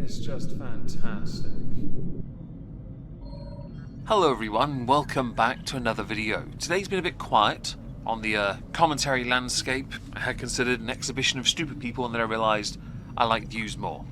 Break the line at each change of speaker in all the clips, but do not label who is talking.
is just fantastic.
Hello everyone, welcome back to another video. Today's been a bit quiet on the commentary landscape. I had considered an exhibition of stupid people and then I realised I like views more.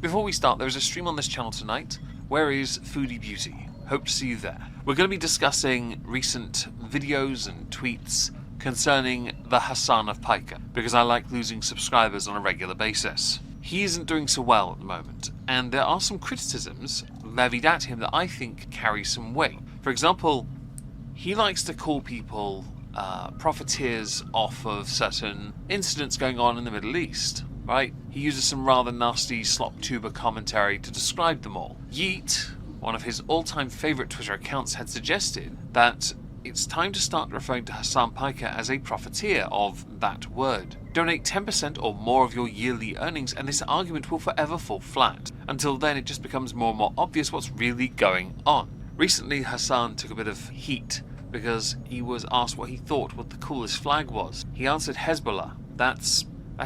Before we start, there is a stream on this channel tonight. Where is Foodie Beauty? Hope to see you there. We're going to be discussing recent videos and tweets concerning the Hasan of Hypcrite, because I like losing subscribers on a regular basis. He isn't doing so well at the moment, and there are some criticisms levied at him that I think carry some weight. For example, he likes to call people profiteers off of certain incidents going on in the Middle East, right? He uses some rather nasty slop tuber commentary to describe them all. Yeet, one of his all-time favourite Twitter accounts, had suggested that it's time to start referring to Hasan Hypcrite as a profiteer of that word. Donate 10% or more of your yearly earnings and this argument will forever fall flat. Until then, it just becomes more and more obvious what's really going on. Recently, Hasan took a bit of heat because he was asked what he thought what the coolest flag was. He answered Hezbollah. That's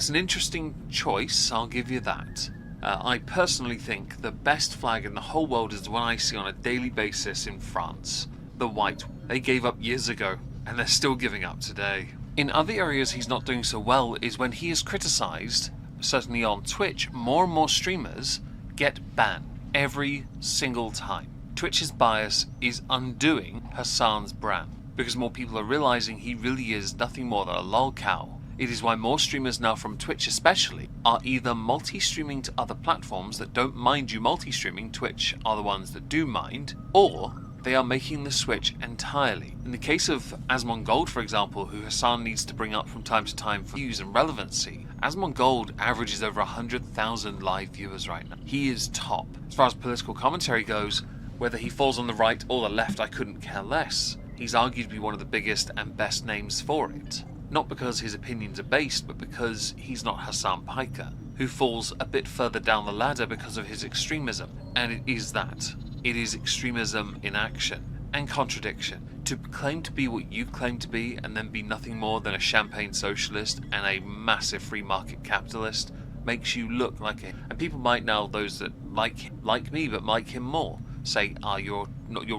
an interesting choice, I'll give you that. I personally think the best flag in the whole world is the one I see on a daily basis in France. The white. They gave up years ago, and they're still giving up today. In other areas he's not doing so well is when he is criticised, certainly on Twitch, more and more streamers get banned every single time. Twitch's bias is undoing Hasan's brand, because more people are realising he really is nothing more than a lolcow. It is why more streamers now from Twitch especially are either multi-streaming to other platforms that don't mind you multi-streaming, Twitch are the ones that do mind, or they are making the switch entirely. In the case of Zzzzombrocoli, for example, who Hasan needs to bring up from time to time for views and relevancy, Zzzzombrocoli averages over 100,000 live viewers right now. He is top. As far as political commentary goes, whether he falls on the right or the left, I couldn't care less. He's arguably one of the biggest and best names for it. Not because his opinions are based, but because he's not Hasan Hypcrite, who falls a bit further down the ladder because of his extremism. And it is that. It is extremism in action and contradiction. To claim to be what you claim to be and then be nothing more than a champagne socialist and a massive free market capitalist makes you look like it. And people might now, those that like me but like him more, say, you're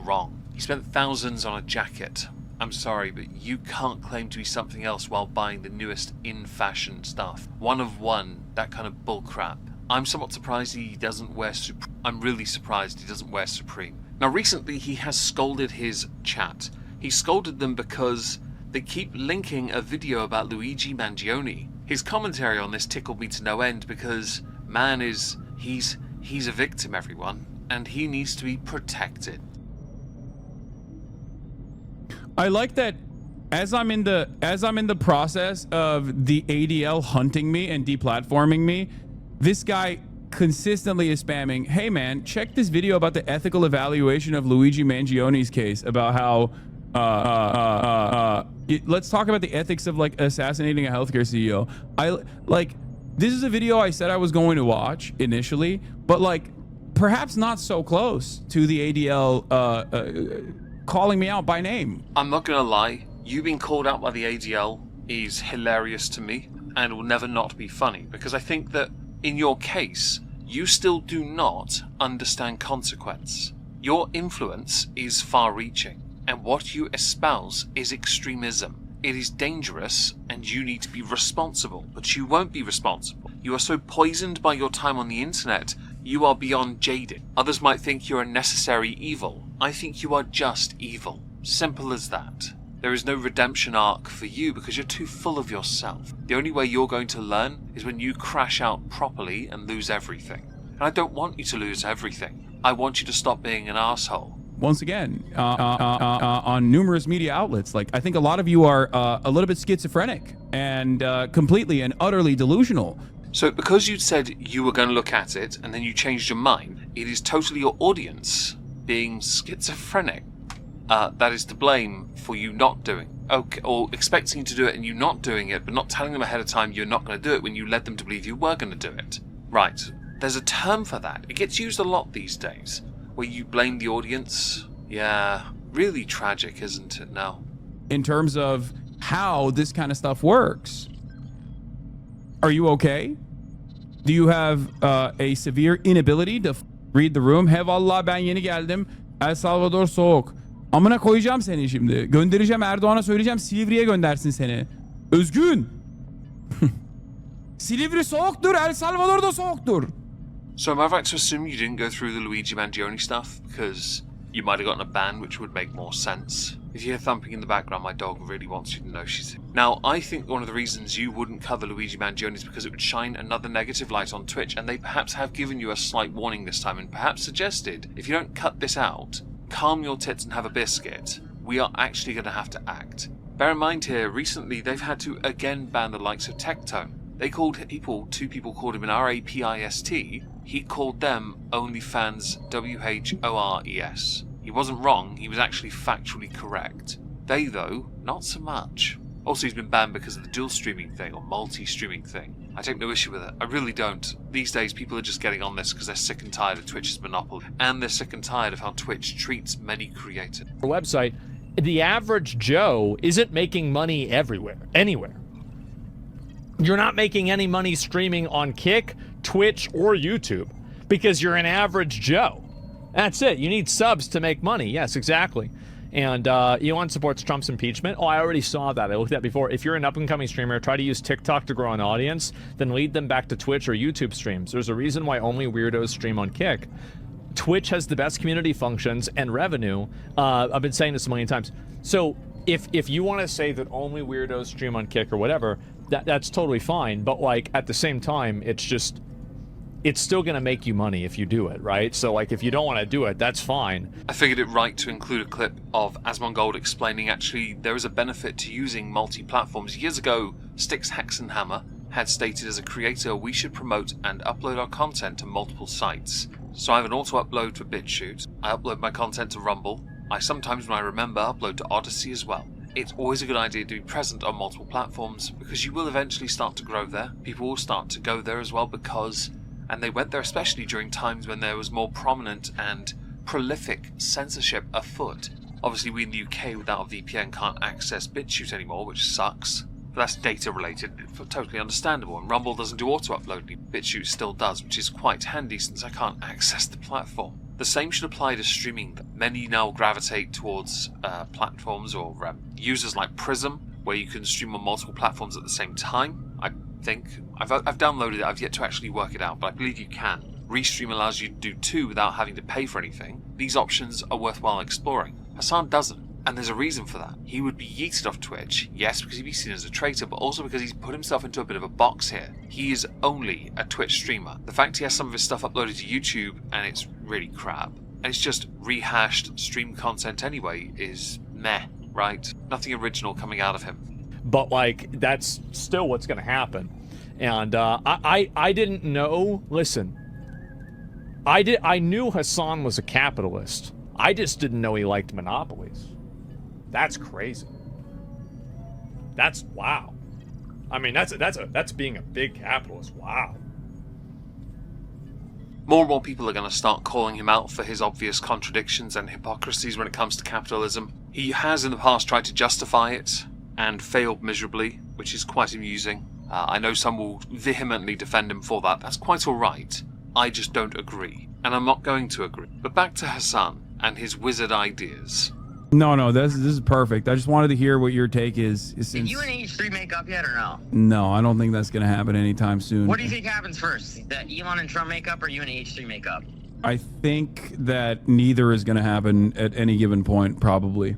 wrong. He spent thousands on a jacket. I'm sorry, but you can't claim to be something else while buying the newest in-fashion stuff. One of one, that kind of bullcrap. I'm somewhat surprised he doesn't wear Supreme. I'm really surprised he doesn't wear Supreme. Now recently he has scolded his chat. He scolded them because they keep linking a video about Luigi Mangione. His commentary on this tickled me to no end because he's a victim, everyone, and he needs to be protected.
I like that as I'm in the process of the ADL hunting me and deplatforming me, this guy consistently is spamming, hey man, check this video about the ethical evaluation of Luigi Mangione's case about how let's talk about the ethics of like assassinating a healthcare CEO. This is a video I said I was going to watch initially, but like perhaps not so close to the ADL calling me out by name.
I'm not gonna lie, you being called out by the ADL is hilarious to me and will never not be funny, because I think that in your case, you still do not understand consequence. Your influence is far-reaching, and what you espouse is extremism. It is dangerous, and you need to be responsible, but you won't be responsible. You are so poisoned by your time on the internet, you are beyond jaded. Others might think you're a necessary evil. I think you are just evil. Simple as that. There is no redemption arc for you because you're too full of yourself. The only way you're going to learn is when you crash out properly and lose everything. And I don't want you to lose everything. I want you to stop being an asshole.
Once again, on numerous media outlets, like I think a lot of you are a little bit schizophrenic and completely and utterly delusional.
So because you said you were going to look at it and then you changed your mind, it is totally your audience being schizophrenic that is to blame for you not doing, or expecting you to do it and you not doing it, but not telling them ahead of time you're not going to do it when you led them to believe you were going to do it. Right, there's a term for that. It gets used a lot these days, where you blame the audience. Yeah, really tragic, isn't it now?
In terms of how this kind of stuff works. Are you okay? Do you have a severe inability to read the room? He vallahi ben yeni geldim. El Salvador soğuk. Amına koyacağım seni şimdi. Göndereceğim, Erdoğan'a söyleyeceğim, Silivri'ye göndersin seni. Özgün. Silivri soğuktur, El Salvador da soğuktur.
So am I right to assume you didn't go through the Luigi Mangione stuff? Because you might have gotten a ban, which would make more sense. If you hear thumping in the background, my dog really wants you to know she's... Now, I think one of the reasons you wouldn't cover Luigi Mangione is because it would shine another negative light on Twitch, and they perhaps have given you a slight warning this time, and perhaps suggested, if you don't cut this out, calm your tits and have a biscuit, we are actually going to have to act. Bear in mind here, recently they've had to again ban the likes of Tectone. They called people, two people called him an RAPIST, he called them OnlyFans WHORES. He wasn't wrong, he was actually factually correct. They, though, not so much. Also, he's been banned because of the dual streaming thing, or multi-streaming thing. I take no issue with it, I really don't. These days, people are just getting on this because they're sick and tired of Twitch's monopoly, and they're sick and tired of how Twitch treats many creators.
Website, the average Joe isn't making money anywhere. You're not making any money streaming on Kick, Twitch, or YouTube because you're an average Joe. That's it. You need subs to make money. Yes, exactly. And Elon supports Trump's impeachment. Oh, I already saw that. I looked at that before. If you're an up-and-coming streamer, try to use TikTok to grow an audience, then lead them back to Twitch or YouTube streams. There's a reason why only weirdos stream on Kick. Twitch has the best community functions and revenue. I've been saying this a million times. So if you want to say that only weirdos stream on Kick or whatever, that's totally fine. But like at the same time, it's still going to make you money if you do it, right? So, like, if you don't want to do it, that's fine.
I figured it right to include a clip of Asmongold explaining actually there is a benefit to using multi-platforms. Years ago, Styx Hexenhammer had stated as a creator we should promote and upload our content to multiple sites. So I have an auto-upload for BitChute, I upload my content to Rumble, I sometimes, when I remember, upload to Odyssey as well. It's always a good idea to be present on multiple platforms because you will eventually start to grow there. People will start to go there as well because... And they went there especially during times when there was more prominent and prolific censorship afoot. Obviously, we in the UK without a VPN can't access BitChute anymore, which sucks. But that's data related, totally understandable. And Rumble doesn't do auto-upload, BitChute still does, which is quite handy since I can't access the platform. The same should apply to streaming. Many now gravitate towards platforms or users like Prism, where you can stream on multiple platforms at the same time. I think I've downloaded it. I've yet to actually work it out, but I believe you can. Restream allows you to do two without having to pay for anything. These options are worthwhile exploring. Hasan doesn't, and there's a reason for that. He would be yeeted off Twitch, yes, because he'd be seen as a traitor, but also because he's put himself into a bit of a box here. He is only a Twitch streamer. The fact he has some of his stuff uploaded to YouTube and it's really crap, and it's just rehashed stream content anyway, is meh, right? Nothing original coming out of him.
But like that's still what's going to happen. And I didn't know. Listen, I knew Hasan was a capitalist. I just didn't know he liked monopolies. That's crazy. That's wow. I mean, that's being a big capitalist. Wow.
More and more people are going to start calling him out for his obvious contradictions and hypocrisies when it comes to capitalism. He has in the past tried to justify it and failed miserably, which is quite amusing. I know some will vehemently defend him for that. That's quite alright. I just don't agree. And I'm not going to agree. But back to Hasan and his wizard ideas.
No, this is perfect. I just wanted to hear what your take is.
Did you and H3 make up yet or no?
No, I don't think that's going to happen anytime soon.
What do you think happens first? That Elon and Trump make up or you and H3 make up?
I think that neither is going to happen at any given point, probably.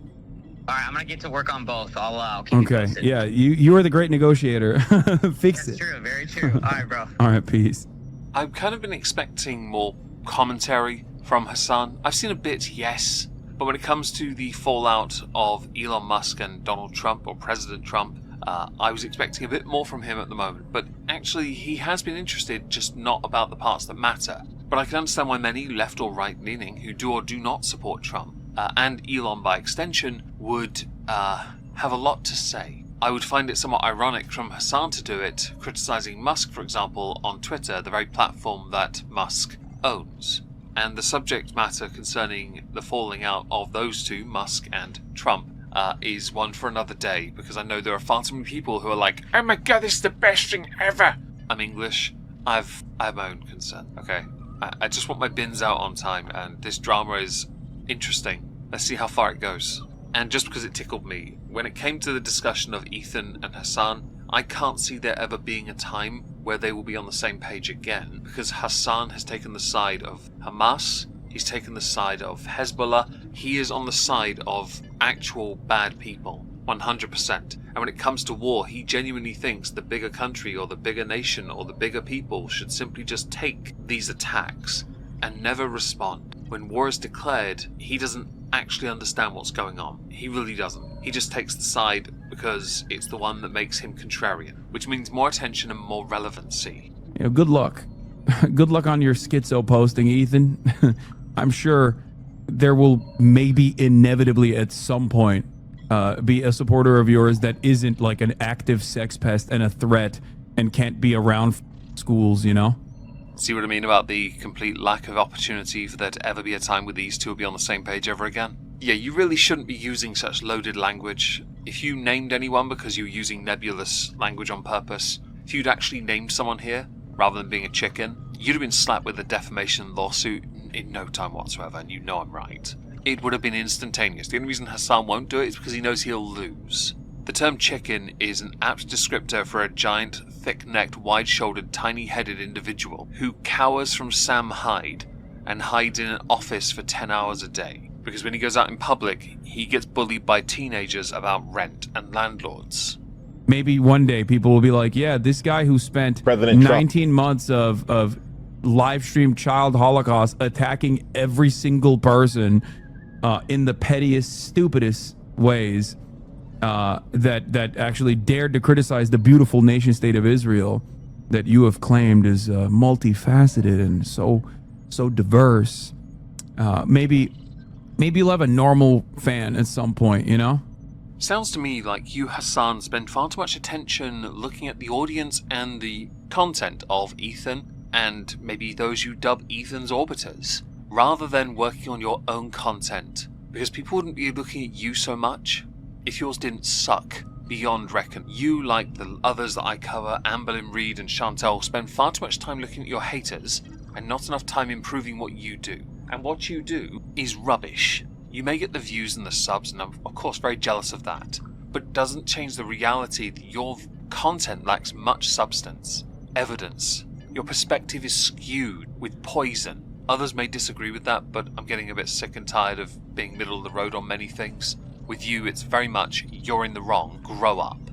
All right, I'm gonna get to work on both. I'll keep you
Okay,
posted.
yeah, you are the great negotiator. Fix
That's
it.
true, very true. All right, bro.
All right, peace.
I've kind of been expecting more commentary from Hasan. I've seen a bit, yes, but when it comes to the fallout of Elon Musk and Donald Trump, or President Trump, I was expecting a bit more from him at the moment. But actually, he has been interested, just not about the parts that matter. But I can understand why many left or right-leaning who do or do not support Trump, and Elon by extension, would have a lot to say. I would find it somewhat ironic from Hasan to do it, criticizing Musk, for example, on Twitter, the very platform that Musk owns. And the subject matter concerning the falling out of those two, Musk and Trump, is one for another day, because I know there are far too many people who are like, oh my god, this is the best thing ever. I'm English. I have my own concern, okay? I just want my bins out on time, and this drama is interesting. Let's see how far it goes. And just because it tickled me, when it came to the discussion of Ethan and Hasan, I can't see there ever being a time where they will be on the same page again, because Hasan has taken the side of Hamas, he's taken the side of Hezbollah, he is on the side of actual bad people, 100%. And when it comes to war, he genuinely thinks the bigger country or the bigger nation or the bigger people should simply just take these attacks and never respond. When war is declared, he doesn't actually understand what's going on. He really doesn't. He just takes the side because it's the one that makes him contrarian, which means more attention and more relevancy.
You know, good luck. Good luck on your schizo posting, Ethan. I'm sure there will maybe inevitably at some point be a supporter of yours that isn't like an active sex pest and a threat and can't be around schools, you know?
See what I mean about the complete lack of opportunity for there to ever be a time where these two will be on the same page ever again? Yeah, you really shouldn't be using such loaded language. If you named anyone because you were using nebulous language on purpose, if you'd actually named someone here, rather than being a chicken, you'd have been slapped with a defamation lawsuit in no time whatsoever, and you know I'm right. It would have been instantaneous. The only reason Hasan won't do it is because he knows he'll lose. The term chicken is an apt descriptor for a giant, thick-necked, wide-shouldered, tiny-headed individual who cowers from Sam Hyde and hides in an office for 10 hours a day. Because when he goes out in public, he gets bullied by teenagers about rent and landlords.
Maybe one day people will be like, yeah, this guy who spent
President
19 months of live stream child holocaust attacking every single person in the pettiest, stupidest ways that actually dared to criticize the beautiful nation state of Israel that you have claimed is multifaceted and so diverse. Maybe you'll have a normal fan at some point, you know?
Sounds to me like you, Hasan, spend far too much attention looking at the audience and the content of Ethan and maybe those you dub Ethan's orbiters, rather than working on your own content, because people wouldn't be looking at you so much if yours didn't suck beyond reckon. You, like the others that I cover, Amberlyn Reed and Chantel, spend far too much time looking at your haters and not enough time improving what you do. And what you do is rubbish. You may get the views and the subs, and I'm of course very jealous of that, but it doesn't change the reality that your content lacks much substance, evidence. Your perspective is skewed with poison. Others may disagree with that, but I'm getting a bit sick and tired of being middle of the road on many things. With you, it's very much, you're in the wrong, grow up.